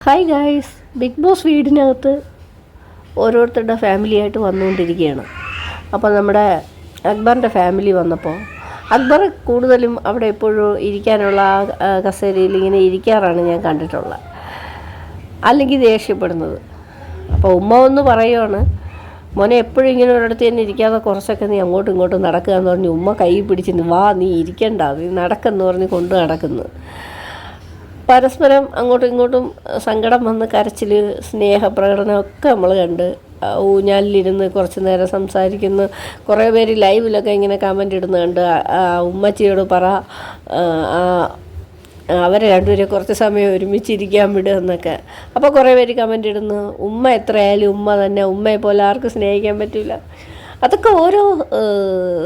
Hi guys, big boss വീടിനകത്ത് ഓരോരുത്തരുടെ ഫാമിലിയായിട്ട് വന്നുകൊണ്ടിരിക്കുകയാണ്. അപ്പോൾ നമ്മുടെ അക്ബറിൻ്റെ ഫാമിലി വന്നപ്പോൾ അക്ബർ കൂടുതലും അവിടെ എപ്പോഴും ഇരിക്കാനുള്ള കസേരയിൽ ഇങ്ങനെ ഇരിക്കാറാണ് ഞാൻ കണ്ടിട്ടുള്ളത്, അല്ലെങ്കിൽ ദേഷ്യപ്പെടുന്നത്. അപ്പോൾ ഉമ്മ ഒന്ന് പറയുവാണ്, മോനെ എപ്പോഴും ഇങ്ങനെ ഒരിടത്ത് തന്നെ ഇരിക്കാതെ കുറച്ചൊക്കെ നീ അങ്ങോട്ടും ഇങ്ങോട്ടും നടക്കുക എന്ന് പറഞ്ഞ് ഉമ്മ കൈ പിടിച്ചിട്ട് വാ നീ ഇരിക്കണ്ട, നീ നടക്കെന്ന് പറഞ്ഞ് കൊണ്ട് നടക്കുന്നു. പരസ്പരം അങ്ങോട്ടും ഇങ്ങോട്ടും സങ്കടം വന്ന് കരച്ചിൽ, സ്നേഹപ്രകടനമൊക്കെ നമ്മൾ കണ്ട്. ഊഞ്ഞാലിലിരുന്ന് കുറച്ച് നേരം സംസാരിക്കുന്നു. കുറേ പേര് ലൈവിലൊക്കെ ഇങ്ങനെ കമൻ്റ് ഇടുന്നുണ്ട്, ഉമ്മച്ചിയോട് പറ അവരെ രണ്ടുപേരെ കുറച്ച് സമയം ഒരുമിച്ചിരിക്കാൻ വിടുക എന്നൊക്കെ. അപ്പോൾ കുറേ പേര് കമൻ്റ് ഇടുന്നു, ഉമ്മ എത്രയായാലും ഉമ്മ തന്നെ, ഉമ്മയെ പോലെ ആർക്കും സ്നേഹിക്കാൻ പറ്റില്ല. അതൊക്കെ ഓരോ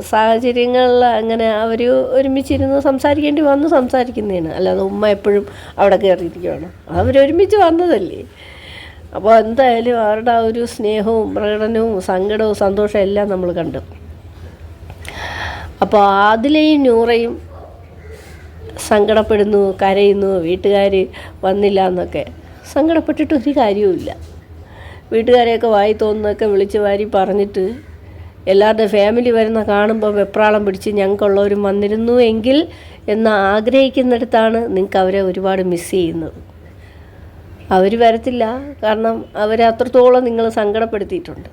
സാഹചര്യങ്ങളിൽ അങ്ങനെ അവർ ഒരുമിച്ചിരുന്ന് സംസാരിക്കേണ്ടി വന്ന് സംസാരിക്കുന്നതാണ്, അല്ലാതെ ഉമ്മ എപ്പോഴും അവിടെ കയറിയിരിക്കുകയാണ്. അവരൊരുമിച്ച് വന്നതല്ലേ. അപ്പോൾ എന്തായാലും അവരുടെ ആ ഒരു സ്നേഹവും പ്രകടനവും സങ്കടവും സന്തോഷവും എല്ലാം നമ്മൾ കണ്ടു. അപ്പോൾ ആദിലയും നൂറയും സങ്കടപ്പെടുന്നു, കരയുന്നു, വീട്ടുകാർ വന്നില്ല എന്നൊക്കെ. സങ്കടപ്പെട്ടിട്ടൊരു കാര്യവുമില്ല. വീട്ടുകാരെയൊക്കെ വായി തോന്നുന്നതൊക്കെ വിളിച്ച് വാരി പറഞ്ഞിട്ട് എല്ലാവരുടെ ഫാമിലി വരുന്ന കാണുമ്പോൾ വെപ്രാളം പിടിച്ച് ഞങ്ങൾക്കുള്ളവരും വന്നിരുന്നു എങ്കിൽ എന്ന് ആഗ്രഹിക്കുന്നിടത്താണ് നിങ്ങൾക്ക് അവരെ ഒരുപാട് മിസ് ചെയ്യുന്നത്. അവർ വരത്തില്ല, കാരണം അവരെ അത്രത്തോളം നിങ്ങൾ സങ്കടപ്പെടുത്തിയിട്ടുണ്ട്.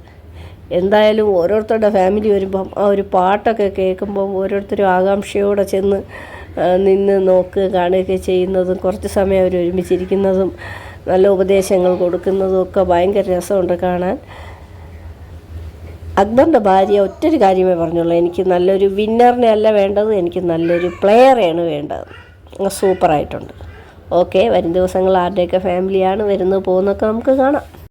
എന്തായാലും ഓരോരുത്തരുടെ ഫാമിലി വരുമ്പം ആ ഒരു പാട്ടൊക്കെ കേൾക്കുമ്പം ഓരോരുത്തരും ആകാംക്ഷയോടെ ചെന്ന് നിന്ന് നോക്കുക കാണുകയൊക്കെ ചെയ്യുന്നതും കുറച്ച് സമയം അവർ ഒരുമിച്ചിരിക്കുന്നതും നല്ല ഉപദേശങ്ങൾ കൊടുക്കുന്നതും ഒക്കെ ഭയങ്കര രസമുണ്ട് കാണാൻ. അക്ബറിൻ്റെ ഭാര്യ ഒറ്റൊരു കാര്യമേ പറഞ്ഞുള്ളൂ, എനിക്ക് നല്ലൊരു വിന്നറിനെ അല്ല വേണ്ടത്, എനിക്ക് നല്ലൊരു പ്ലെയറെയാണ് വേണ്ടത്. സൂപ്പറായിട്ടുണ്ട്. ഓക്കെ, വരും ദിവസങ്ങൾ ആരുടെയൊക്കെ ഫാമിലിയാണ് വരുന്നത് പോകുന്നതൊക്കെ നമുക്ക് കാണാം.